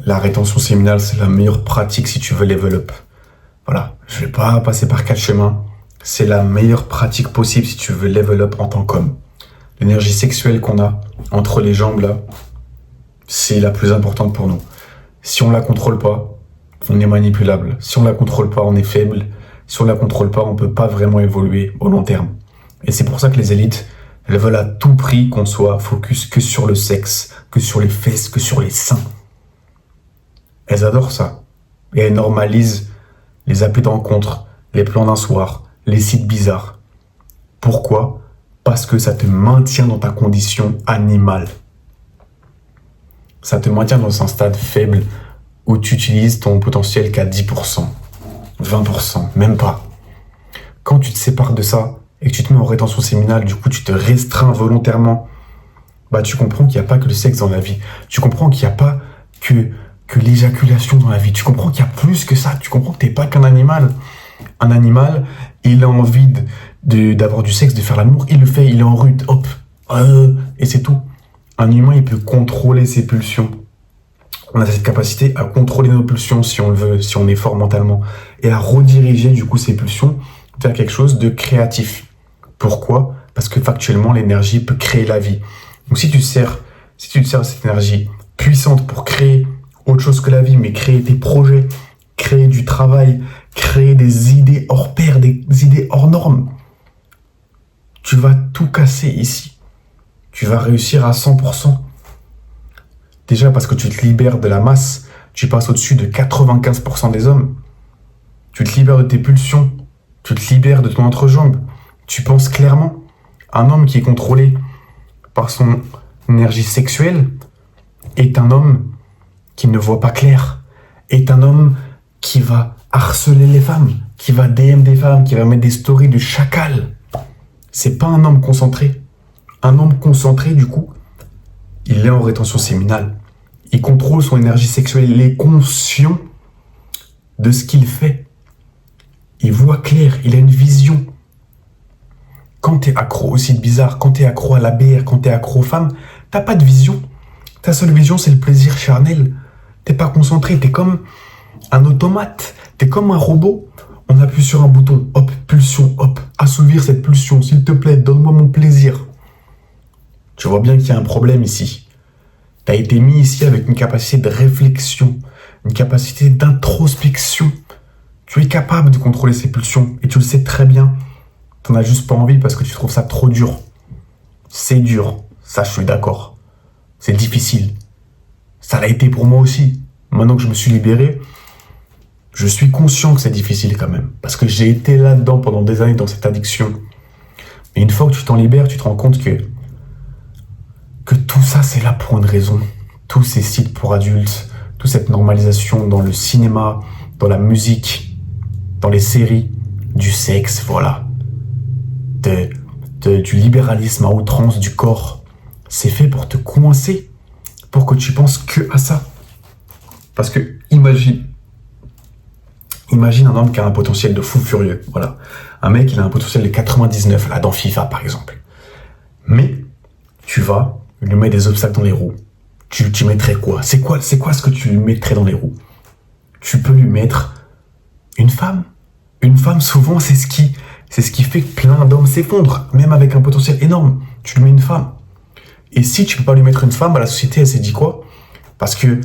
La rétention séminale, c'est la meilleure pratique si tu veux level up. Voilà, je vais pas passer par 4 chemins. C'est la meilleure pratique possible si tu veux level up en tant qu'homme. L'énergie sexuelle qu'on a entre les jambes là, c'est la plus importante pour nous. Si on la contrôle pas, on est manipulable. Si on la contrôle pas, on est faible. Si on la contrôle pas, on peut pas vraiment évoluer au long terme. Et c'est pour ça que les élites, elles veulent à tout prix qu'on soit focus que sur le sexe, que sur les fesses, que sur les seins. Elles adorent ça. Et elles normalisent les appels de rencontre, les plans d'un soir, les sites bizarres. Pourquoi ? Parce que ça te maintient dans ta condition animale. Ça te maintient dans un stade faible où tu utilises ton potentiel qu'à 10%, 20%, même pas. Quand tu te sépares de ça et que tu te mets en rétention séminale, du coup tu te restreins volontairement, bah tu comprends qu'il n'y a pas que le sexe dans la vie. Tu comprends qu'il n'y a pas que l'éjaculation dans la vie. Tu comprends qu'il y a plus que ça. Tu comprends que tu n'es pas qu'un animal. Un animal, il a envie d'avoir du sexe, de faire l'amour. Il le fait, il est en rut. Hop. Et c'est tout. Un humain, il peut contrôler ses pulsions. On a cette capacité à contrôler nos pulsions si on le veut, si on est fort mentalement. Et à rediriger du coup ces pulsions vers quelque chose de créatif. Pourquoi ? Parce que factuellement, l'énergie peut créer la vie. Donc si tu te sers de cette énergie puissante pour créer autre chose que la vie, mais créer tes projets, créer du travail, créer des idées hors pair, des idées hors normes, tu vas tout casser ici. Tu vas réussir à 100%. Déjà parce que tu te libères de la masse, tu passes au-dessus de 95% des hommes. Tu te libères de tes pulsions, tu te libères de ton entrejambe. Tu penses clairement. Un homme qui est contrôlé par son énergie sexuelle est un homme qui ne voit pas clair, est un homme qui va harceler les femmes, qui va DM des femmes, qui va mettre des stories de chacal. C'est pas un homme concentré. Un homme concentré, du coup, il est en rétention séminale. Il contrôle son énergie sexuelle. Il est conscient de ce qu'il fait. Il voit clair. Il a une vision. Quand t'es accro au site bizarre, quand t'es accro à la BR, quand t'es accro aux femmes, t'as pas de vision. Ta seule vision, c'est le plaisir charnel. T'es pas concentré. T'es comme un automate. T'es comme un robot. On appuie sur un bouton. Hop, pulsion, hop. Assouvir cette pulsion. S'il te plaît, donne-moi mon plaisir. Tu vois bien qu'il y a un problème ici. Tu as été mis ici avec une capacité de réflexion, une capacité d'introspection. Tu es capable de contrôler ces pulsions et tu le sais très bien. Tu n'en as juste pas envie parce que tu trouves ça trop dur. C'est dur, ça je suis d'accord. C'est difficile. Ça l'a été pour moi aussi. Maintenant que je me suis libéré, je suis conscient que c'est difficile quand même. Parce que j'ai été là-dedans pendant des années dans cette addiction. Mais une fois que tu t'en libères, tu te rends compte que tout ça, c'est là pour une raison. Tous ces sites pour adultes, toute cette normalisation dans le cinéma, dans la musique, dans les séries, du sexe, voilà. Du libéralisme à outrance du corps. C'est fait pour te coincer, pour que tu penses que à ça. Parce que, imagine un homme qui a un potentiel de fou furieux, voilà. Un mec, il a un potentiel de 99, là, dans FIFA, par exemple. Mais, tu vas lui mets des obstacles dans les roues. Tu mettrais quoi ? C'est quoi ce que tu lui mettrais dans les roues ? Tu peux lui mettre une femme. Une femme, souvent, c'est ce qui fait que plein d'hommes s'effondrent, même avec un potentiel énorme. Tu lui mets une femme. Et si tu peux pas lui mettre une femme, bah, la société, elle s'est dit quoi ? Parce qu'une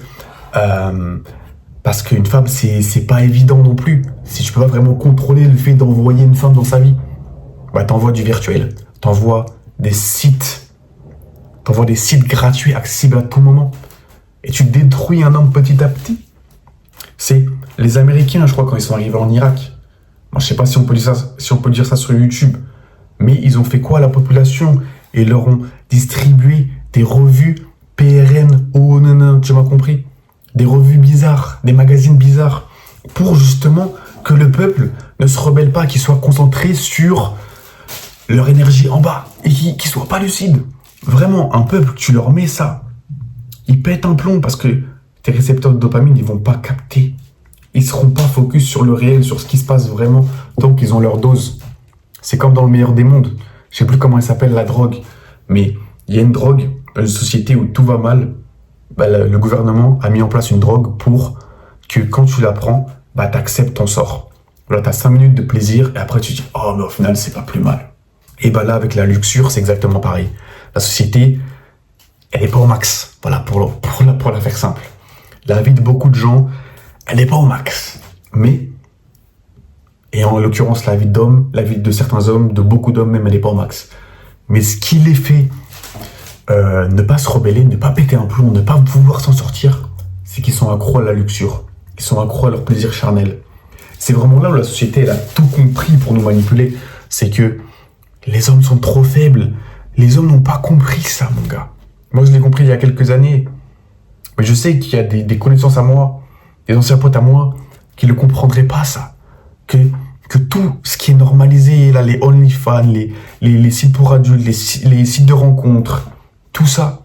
femme, c'est pas évident non plus. Si tu peux pas vraiment contrôler le fait d'envoyer une femme dans sa vie, bah, t'envoies du virtuel. T'envoies des sites gratuits, accessibles à tout moment. Et tu détruis un homme petit à petit. C'est les Américains, je crois, quand ils sont arrivés en Irak. Moi, je sais pas si on peut dire ça sur YouTube. Mais ils ont fait quoi à la population ? Et ils leur ont distribué des revues PRN, tu m'as compris ? Des revues bizarres, des magazines bizarres. Pour justement que le peuple ne se rebelle pas, qu'il soit concentré sur leur énergie en bas. Et qu'il soit pas lucide. Vraiment, un peuple, tu leur mets ça, ils pètent un plomb parce que tes récepteurs de dopamine, ils vont pas capter. Ils seront pas focus sur le réel, sur ce qui se passe vraiment, tant qu'ils ont leur dose. C'est comme dans le meilleur des mondes. Je sais plus comment elle s'appelle, la drogue. Mais il y a une drogue dans une société où tout va mal. bah, le gouvernement a mis en place une drogue pour que quand tu la prends, bah, tu acceptes ton sort. Là, tu as 5 minutes de plaisir et après tu dis « Oh, mais au final, c'est pas plus mal. » Et bah là, avec la luxure, c'est exactement pareil. La société, elle n'est pas au max. Voilà, pour la faire simple. La vie de beaucoup de gens, elle n'est pas au max. Mais, et en l'occurrence, la vie d'hommes, la vie de certains hommes, de beaucoup d'hommes même, elle n'est pas au max. Mais ce qui les fait ne pas se rebeller, ne pas péter un plomb, ne pas vouloir s'en sortir, c'est qu'ils sont accros à la luxure. Ils sont accros à leur plaisir charnel. C'est vraiment là où la société, elle a tout compris pour nous manipuler. C'est que les hommes sont trop faibles. Les hommes n'ont pas compris ça, mon gars. Moi, je l'ai compris il y a quelques années. Mais je sais qu'il y a des connaissances à moi, des anciens potes à moi, qui ne comprendraient pas ça. Que tout ce qui est normalisé, là, les OnlyFans, les sites pour adultes, les sites de rencontres, tout ça,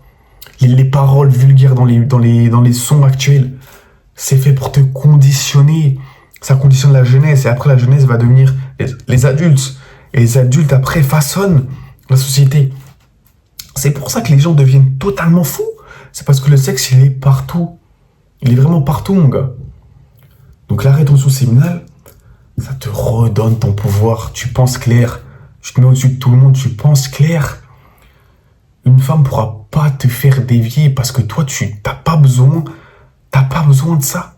les paroles vulgaires dans les sons actuels, c'est fait pour te conditionner. Ça conditionne la jeunesse et après la jeunesse va devenir les adultes. Et les adultes après façonnent la société. C'est pour ça que les gens deviennent totalement fous. C'est parce que le sexe, il est partout. Il est vraiment partout, mon gars. Donc la rétention séminale, ça te redonne ton pouvoir. Tu penses clair. Tu te mets au-dessus de tout le monde, tu penses clair. Une femme ne pourra pas te faire dévier parce que toi, tu n'as pas besoin. T'as pas besoin de ça.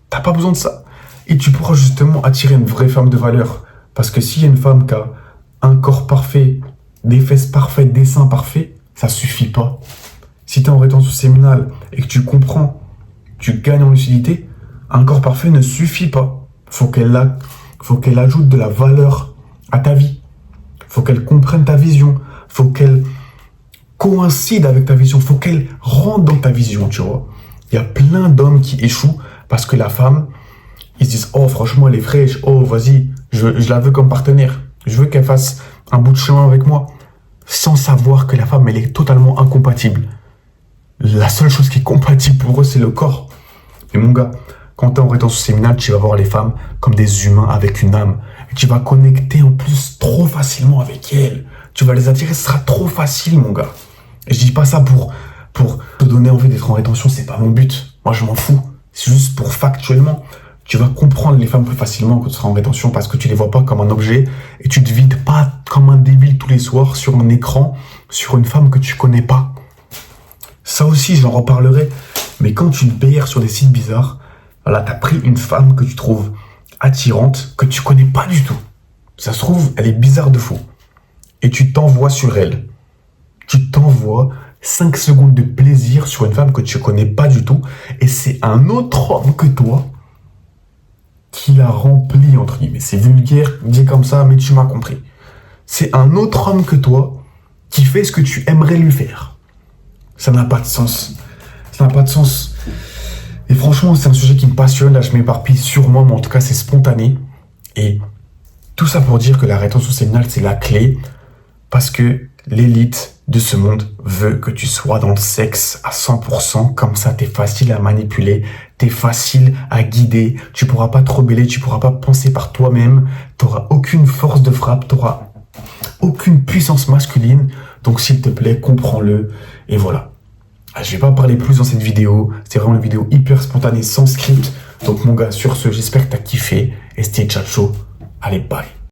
T'as pas besoin de ça. Et tu pourras justement attirer une vraie femme de valeur. Parce que s'il y a une femme qui a un corps parfait, des fesses parfaites, des seins parfaits, ça suffit pas. Si tu es en rétention séminale et que tu comprends, tu gagnes en lucidité, un corps parfait ne suffit pas. Faut qu'elle ajoute de la valeur à ta vie. Faut qu'elle comprenne ta vision. Faut qu'elle coïncide avec ta vision. Faut qu'elle rentre dans ta vision, tu vois. Il y a plein d'hommes qui échouent parce que la femme, ils se disent « Oh, franchement, elle est fraîche. Oh, vas-y, je la veux comme partenaire. Je veux qu'elle fasse un bout de chemin avec moi. » Sans savoir que la femme, elle est totalement incompatible. La seule chose qui est compatible pour eux, c'est le corps. Et mon gars, quand tu es en rétention séminale, tu vas voir les femmes comme des humains avec une âme. Et tu vas connecter en plus trop facilement avec elles. Tu vas les attirer, ce sera trop facile, mon gars. Et je dis pas ça pour te donner envie d'être en rétention, c'est pas mon but. Moi, je m'en fous. C'est juste pour factuellement, tu vas comprendre les femmes plus facilement quand tu seras en rétention parce que tu les vois pas comme un objet et tu te vides pas comme un débile tous les soirs sur un écran, sur une femme que tu connais pas. Ça aussi, j'en reparlerai. Mais quand tu te BR sur des sites bizarres, voilà, t'as pris une femme que tu trouves attirante, que tu connais pas du tout. Ça se trouve, elle est bizarre de fou. Et tu t'envoies sur elle. Tu t'envoies 5 secondes de plaisir sur une femme que tu connais pas du tout. Et c'est un autre homme que toi qui la remplit, entre guillemets. C'est vulgaire, dit comme ça, mais tu m'as compris. C'est un autre homme que toi qui fait ce que tu aimerais lui faire. Ça n'a pas de sens. Ça n'a pas de sens. Et franchement, c'est un sujet qui me passionne. Là, je m'éparpille sûrement, mais en tout cas, c'est spontané. Et tout ça pour dire que la rétention séminale, c'est la clé. Parce que l'élite de ce monde veut que tu sois dans le sexe à 100%. Comme ça, t'es facile à manipuler. T'es facile à guider. Tu pourras pas te rebeller. Tu pourras pas penser par toi-même. T'auras aucune force de frappe. T'auras aucune puissance masculine. Donc, s'il te plaît, comprends-le. Et voilà. Je vais pas parler plus dans cette vidéo. C'est vraiment une vidéo hyper spontanée, sans script. Donc, mon gars, sur ce, j'espère que t'as kiffé. Et c'était ciao. Allez, bye.